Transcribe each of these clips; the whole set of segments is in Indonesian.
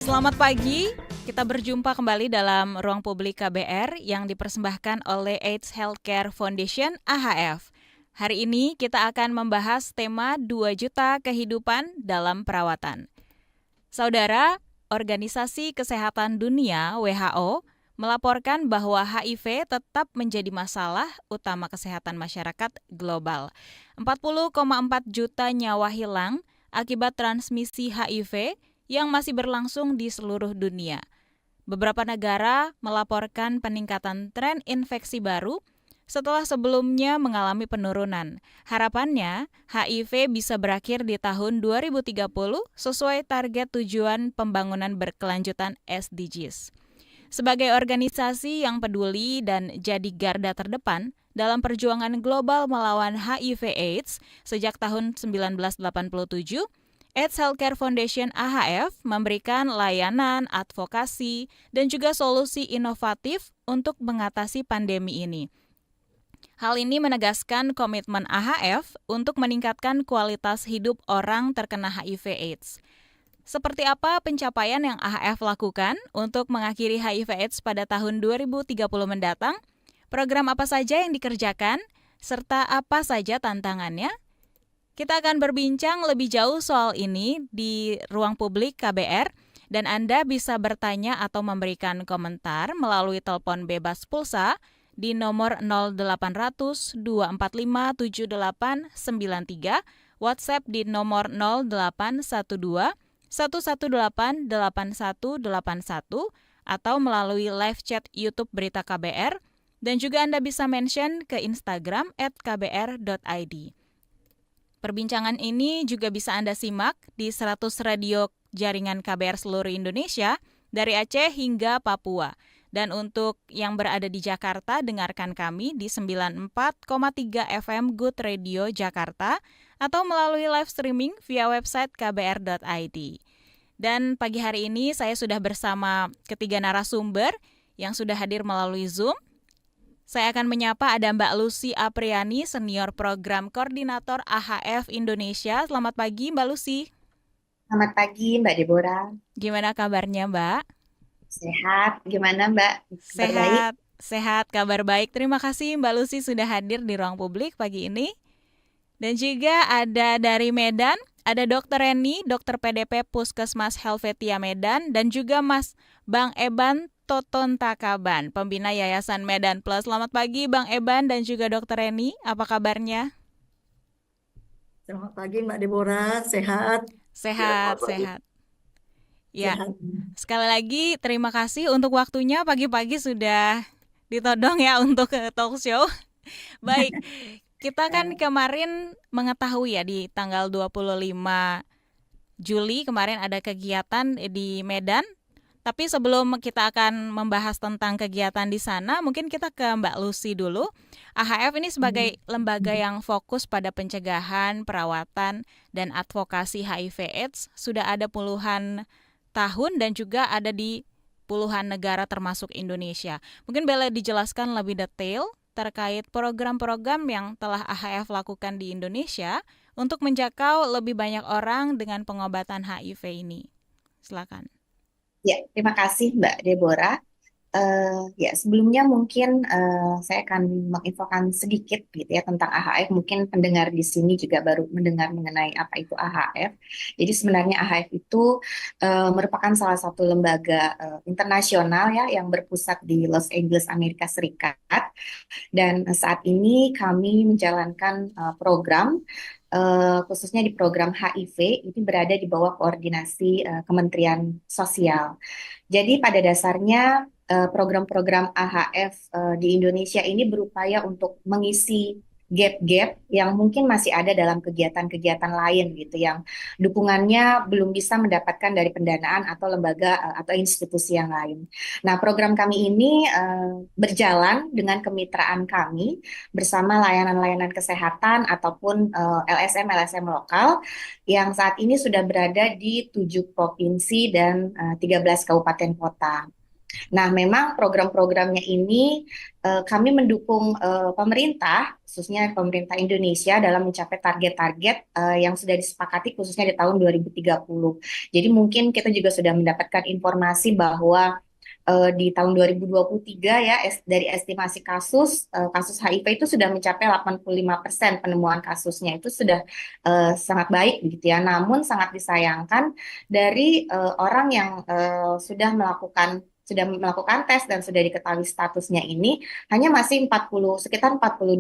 Selamat pagi, kita berjumpa kembali dalam Ruang Publik KBR yang dipersembahkan oleh AIDS Healthcare Foundation AHF. Hari ini kita akan membahas tema 2 juta kehidupan dalam perawatan. Saudara, Organisasi Kesehatan Dunia (WHO) melaporkan bahwa HIV tetap menjadi masalah utama kesehatan masyarakat global. 40,4 juta nyawa hilang akibat transmisi HIV yang masih berlangsung di seluruh dunia. Beberapa negara melaporkan peningkatan tren infeksi baru setelah sebelumnya mengalami penurunan. Harapannya, HIV bisa berakhir di tahun 2030 sesuai target tujuan pembangunan berkelanjutan SDGs. Sebagai organisasi yang peduli dan jadi garda terdepan dalam perjuangan global melawan HIV/AIDS sejak tahun 1987, AIDS Healthcare Foundation AHF memberikan layanan, advokasi, dan juga solusi inovatif untuk mengatasi pandemi ini. Hal ini menegaskan komitmen AHF untuk meningkatkan kualitas hidup orang terkena HIV/AIDS. Seperti apa pencapaian yang AHF lakukan untuk mengakhiri HIV/AIDS pada tahun 2030 mendatang? Program apa saja yang dikerjakan? Serta apa saja tantangannya? Kita akan berbincang lebih jauh soal ini di Ruang Publik KBR dan Anda bisa bertanya atau memberikan komentar melalui telepon bebas pulsa di nomor 0800 245 7893, WhatsApp di nomor 0812 118 8181 atau melalui live chat YouTube Berita KBR dan juga Anda bisa mention ke Instagram @kbr.id. Perbincangan ini juga bisa Anda simak di 100 radio jaringan KBR seluruh Indonesia dari Aceh hingga Papua. Dan untuk yang berada di Jakarta, dengarkan kami di 94,3 FM Good Radio Jakarta atau melalui live streaming via website kbr.id. Dan pagi hari ini saya sudah bersama ketiga narasumber yang sudah hadir melalui Zoom. Saya akan menyapa ada Mbak Lucy Apriani, Senior Program Koordinator AHF Indonesia. Selamat pagi Mbak Lucy. Selamat pagi Mbak Deborah. Gimana kabarnya Mbak? Sehat, gimana Mbak? Kabar baik? Sehat, kabar baik. Terima kasih Mbak Lucy sudah hadir di Ruang Publik pagi ini. Dan juga ada dari Medan, ada Dr. Reni, Dokter PDP Puskesmas Helvetia Medan, dan juga Mas Bang Eban Toton Takaban, pembina Yayasan Medan Plus. Selamat pagi Bang Eban dan juga Dr. Reni, apa kabarnya? Selamat pagi Mbak Deborah, sehat? Sehat. Ya, Sehat. sekali lagi terima kasih untuk waktunya pagi-pagi sudah ditodong ya untuk talk show. Baik, kita kan kemarin mengetahui ya di tanggal 25 Juli kemarin ada kegiatan di Medan. Tapi sebelum kita akan membahas tentang kegiatan di sana, mungkin kita ke Mbak Lucy dulu. AHF ini sebagai lembaga yang fokus pada pencegahan, perawatan, dan advokasi HIV/AIDS sudah ada puluhan tahun dan juga ada di puluhan negara termasuk Indonesia. Mungkin boleh dijelaskan lebih detail terkait program-program yang telah AHF lakukan di Indonesia untuk menjangkau lebih banyak orang dengan pengobatan HIV ini. Silakan. Ya, terima kasih Mbak Deborah. Ya, sebelumnya mungkin saya akan menginfokan sedikit gitu ya tentang AHF. Mungkin pendengar di sini juga baru mendengar mengenai apa itu AHF. Jadi sebenarnya AHF itu merupakan salah satu lembaga internasional ya yang berpusat di Los Angeles, Amerika Serikat. Dan saat ini kami menjalankan program khususnya di program HIV ini berada di bawah koordinasi Kementerian Sosial. Jadi pada dasarnya program-program AHF di Indonesia ini berupaya untuk mengisi gap-gap yang mungkin masih ada dalam kegiatan-kegiatan lain gitu yang dukungannya belum bisa mendapatkan dari pendanaan atau lembaga atau institusi yang lain. Nah, program kami ini berjalan dengan kemitraan kami bersama layanan-layanan kesehatan ataupun LSM-LSM lokal yang saat ini sudah berada di 7 provinsi dan 13 kabupaten kota. Nah, memang program-programnya ini kami mendukung pemerintah, khususnya pemerintah Indonesia dalam mencapai target-target yang sudah disepakati khususnya di tahun 2030. Jadi mungkin kita juga sudah mendapatkan informasi bahwa di tahun 2023 ya dari estimasi kasus HIV itu sudah mencapai 85% penemuan kasusnya itu sudah sangat baik begitu ya. Namun sangat disayangkan dari orang yang sudah melakukan tes dan sudah diketahui statusnya ini hanya masih sekitar 42%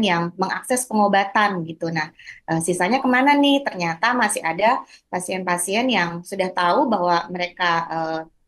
yang mengakses pengobatan gitu. Nah, sisanya kemana nih? Ternyata masih ada pasien-pasien yang sudah tahu bahwa mereka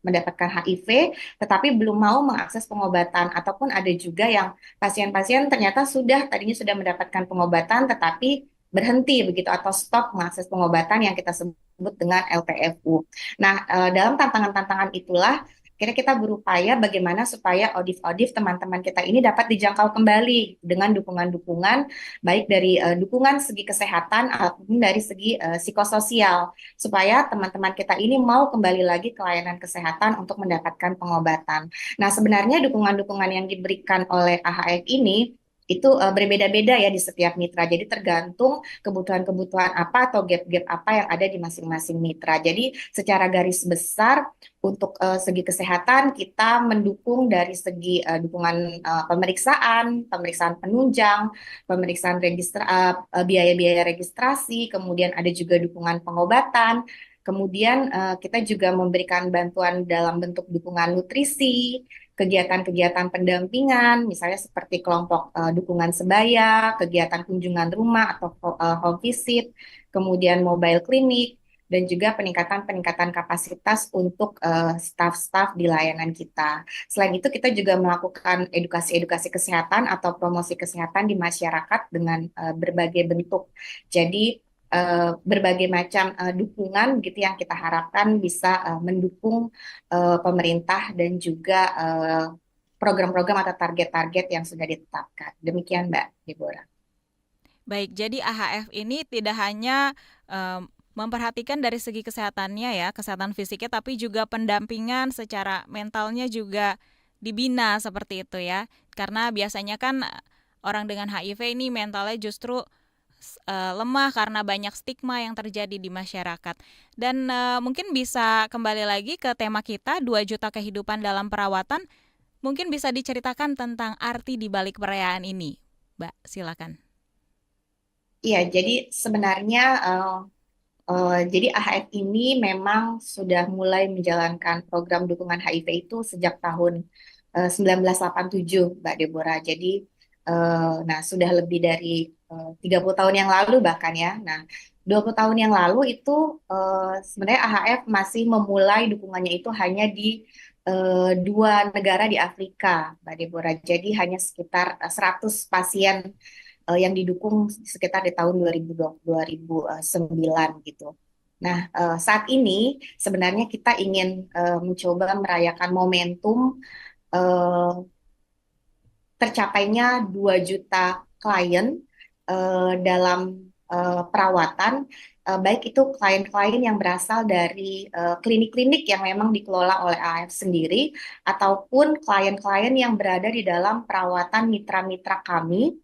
mendapatkan HIV, tetapi belum mau mengakses pengobatan, ataupun ada juga yang pasien-pasien ternyata tadinya sudah mendapatkan pengobatan, tetapi berhenti begitu atau stop mengakses pengobatan yang kita sebut dengan LTFU. Nah, dalam tantangan-tantangan itulah kira kita berupaya bagaimana supaya ODIF-ODIF teman-teman kita ini dapat dijangkau kembali dengan dukungan-dukungan baik dari dukungan segi kesehatan ataupun dari segi psikososial supaya teman-teman kita ini mau kembali lagi ke layanan kesehatan untuk mendapatkan pengobatan. Nah, sebenarnya dukungan-dukungan yang diberikan oleh AHF ini itu berbeda-beda ya di setiap mitra. Jadi tergantung kebutuhan-kebutuhan apa atau gap-gap apa yang ada di masing-masing mitra. Jadi secara garis besar untuk segi kesehatan kita mendukung dari segi dukungan pemeriksaan penunjang, pemeriksaan biaya-biaya registrasi, kemudian ada juga dukungan pengobatan. Kemudian kita juga memberikan bantuan dalam bentuk dukungan nutrisi, kegiatan-kegiatan pendampingan, misalnya seperti kelompok dukungan sebaya, kegiatan kunjungan rumah atau home visit, kemudian mobile clinic, dan juga peningkatan-peningkatan kapasitas untuk staf-staf di layanan kita. Selain itu, kita juga melakukan edukasi-edukasi kesehatan atau promosi kesehatan di masyarakat dengan berbagai bentuk. Jadi, berbagai macam dukungan gitu yang kita harapkan bisa mendukung pemerintah dan juga program-program atau target-target yang sudah ditetapkan. Demikian Mbak Deborah. Baik, jadi AHF ini tidak hanya memperhatikan dari segi kesehatannya ya, kesehatan fisiknya, tapi juga pendampingan secara mentalnya juga dibina seperti itu ya. Karena biasanya kan orang dengan HIV ini mentalnya justru lemah karena banyak stigma yang terjadi di masyarakat. Dan mungkin bisa kembali lagi ke tema kita 2 juta kehidupan dalam perawatan. Mungkin bisa diceritakan tentang arti di balik perayaan ini. Mbak, silakan. Iya, jadi sebenarnya jadi AHF ini memang sudah mulai menjalankan program dukungan HIV itu sejak tahun 1987, Mbak Deborah. Jadi, nah sudah lebih dari 30 tahun yang lalu bahkan ya. Nah, 20 tahun yang lalu itu sebenarnya AHF masih memulai dukungannya itu hanya di 2 negara di Afrika, Mbak Deborah. Jadi hanya sekitar 100 pasien yang didukung sekitar di tahun 2009 gitu. Nah, saat ini sebenarnya kita ingin mencoba merayakan momentum eh, tercapainya 2 juta klien dalam perawatan, baik itu klien-klien yang berasal dari klinik-klinik yang memang dikelola oleh AF sendiri, ataupun klien-klien yang berada di dalam perawatan mitra-mitra kami,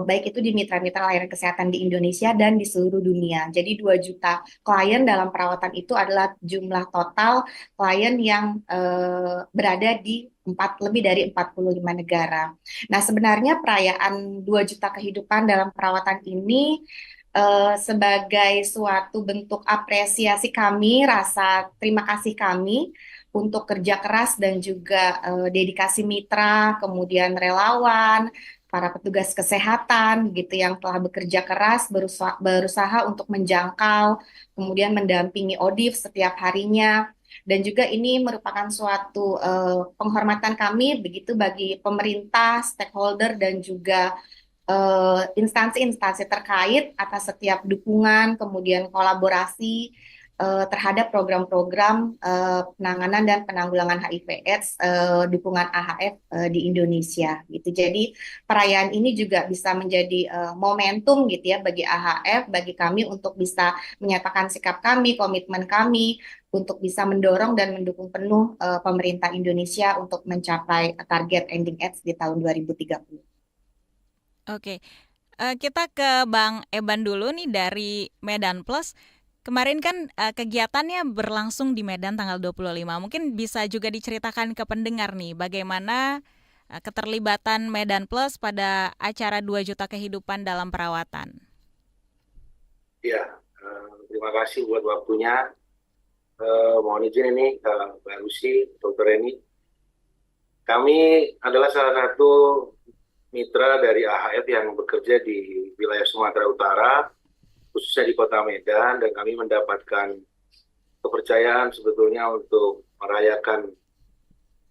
baik itu di mitra-mitra layanan kesehatan di Indonesia dan di seluruh dunia. Jadi 2 juta klien dalam perawatan itu adalah jumlah total klien yang berada di lebih dari 45 negara. Nah, sebenarnya perayaan 2 juta kehidupan dalam perawatan ini sebagai suatu bentuk apresiasi kami, rasa terima kasih kami untuk kerja keras dan juga dedikasi mitra, kemudian relawan, para petugas kesehatan gitu yang telah bekerja keras berusaha untuk menjangkau, kemudian mendampingi ODIF setiap harinya. Dan juga ini merupakan suatu penghormatan kami begitu bagi pemerintah, stakeholder, dan juga instansi-instansi terkait atas setiap dukungan, kemudian kolaborasi terhadap program-program penanganan dan penanggulangan HIV/AIDS dukungan AHF di Indonesia gitu. Jadi perayaan ini juga bisa menjadi momentum gitu ya bagi AHF, bagi kami untuk bisa menyatakan sikap kami, komitmen kami untuk bisa mendorong dan mendukung penuh pemerintah Indonesia untuk mencapai target ending AIDS di tahun 2030. Oke, kita ke Bang Eban dulu nih dari Medan Plus. Kemarin kan kegiatannya berlangsung di Medan tanggal 25. Mungkin bisa juga diceritakan ke pendengar nih bagaimana keterlibatan Medan Plus pada acara 2 juta kehidupan dalam perawatan. Ya, terima kasih buat waktunya. Mohon izin ini Mbak Lucy, Dr. Reni. Kami adalah salah satu mitra dari AHF yang bekerja di wilayah Sumatera Utara, khususnya di Kota Medan, dan kami mendapatkan kepercayaan sebetulnya untuk merayakan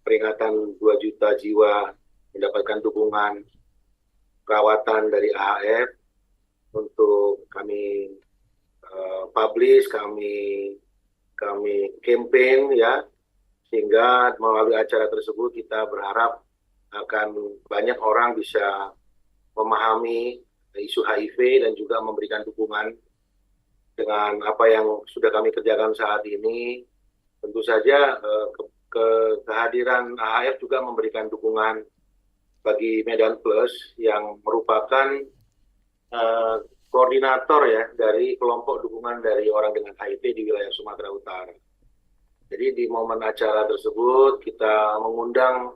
peringatan 2 juta jiwa mendapatkan dukungan perawatan dari AHF untuk kami publish, kami campaign ya, sehingga melalui acara tersebut kita berharap akan banyak orang bisa memahami isu HIV dan juga memberikan dukungan dengan apa yang sudah kami kerjakan saat ini. Tentu saja kehadiran AHF juga memberikan dukungan bagi Medan Plus yang merupakan koordinator ya dari kelompok dukungan dari orang dengan HIV di wilayah Sumatera Utara. Jadi di momen acara tersebut kita mengundang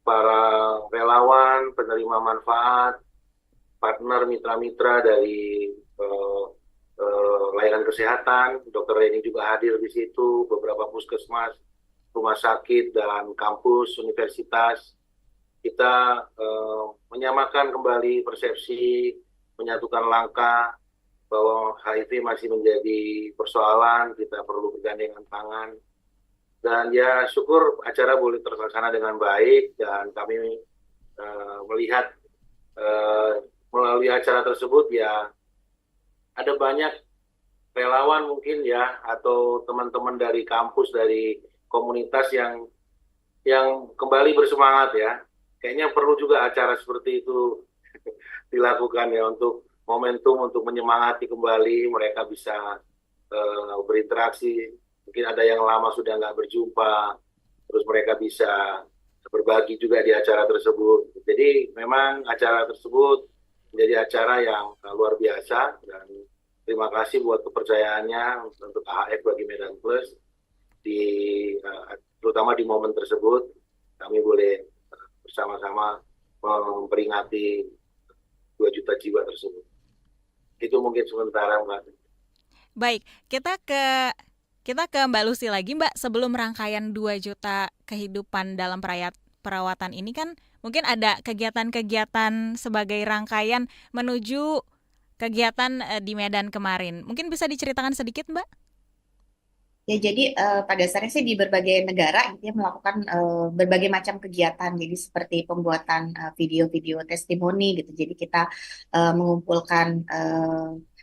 para relawan, penerima manfaat, partner, mitra-mitra dari layanan kesehatan. Dr. Reni juga hadir di situ, beberapa puskesmas, rumah sakit, dan kampus, universitas. Kita menyamakan kembali persepsi, menyatukan langkah bahwa HIV masih menjadi persoalan, kita perlu bergandengan tangan. Dan ya syukur acara boleh terlaksana dengan baik, dan kami melihat melalui acara tersebut ya ada banyak relawan mungkin ya, atau teman-teman dari kampus, dari komunitas yang kembali bersemangat ya. Kayaknya perlu juga acara seperti itu dilakukan ya, untuk momentum untuk menyemangati kembali mereka bisa berinteraksi. Mungkin ada yang lama sudah nggak berjumpa, terus mereka bisa berbagi juga di acara tersebut. Jadi memang acara tersebut menjadi acara yang luar biasa, dan terima kasih buat kepercayaannya untuk AHF bagi Medan Plus, terutama di momen tersebut kami boleh bersama-sama memperingati 2 juta jiwa tersebut. Itu mungkin sementara, Mbak. Baik, kita ke Mbak Lucy lagi, Mbak. Sebelum rangkaian 2 juta kehidupan dalam perawatan ini kan mungkin ada kegiatan-kegiatan sebagai rangkaian menuju kegiatan di Medan kemarin. Mungkin bisa diceritakan sedikit, Mbak? Ya, jadi pada dasarnya sih di berbagai negara gitu ya melakukan berbagai macam kegiatan. Jadi seperti pembuatan video-video testimoni gitu. Jadi kita mengumpulkan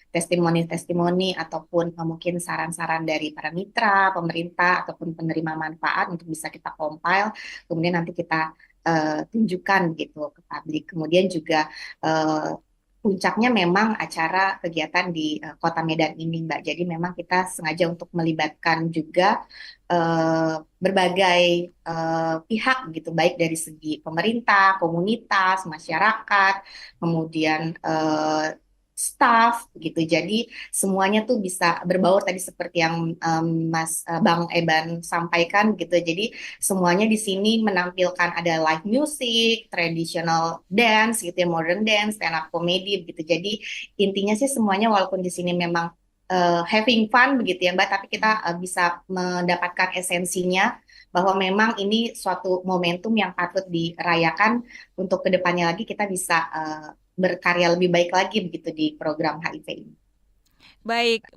testimoni-testimoni ataupun mungkin saran-saran dari para mitra, pemerintah ataupun penerima manfaat untuk bisa kita compile. Kemudian nanti kita tunjukkan gitu ke publik. Kemudian juga puncaknya memang acara kegiatan di Kota Medan ini, Mbak. Jadi memang kita sengaja untuk melibatkan juga berbagai pihak gitu, baik dari segi pemerintah, komunitas, masyarakat, kemudian staff gitu. Jadi semuanya tuh bisa berbaur tadi seperti yang Bang Eban sampaikan gitu. Jadi semuanya di sini menampilkan ada live music, traditional dance gitu ya, modern dance, stand up comedy gitu. Jadi intinya sih semuanya walaupun di sini memang having fun begitu ya Mbak, tapi kita bisa mendapatkan esensinya bahwa memang ini suatu momentum yang patut dirayakan untuk kedepannya lagi kita bisa berkarya lebih baik lagi begitu di program HIV ini. Baik,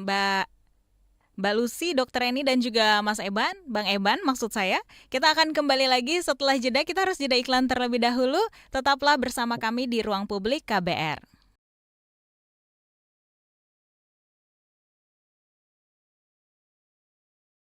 Mbak Lucy, Dr. Reni, dan juga Mas Eban, Bang Eban maksud saya. Kita akan kembali lagi setelah jeda, kita harus jeda iklan terlebih dahulu. Tetaplah bersama kami di Ruang Publik KBR.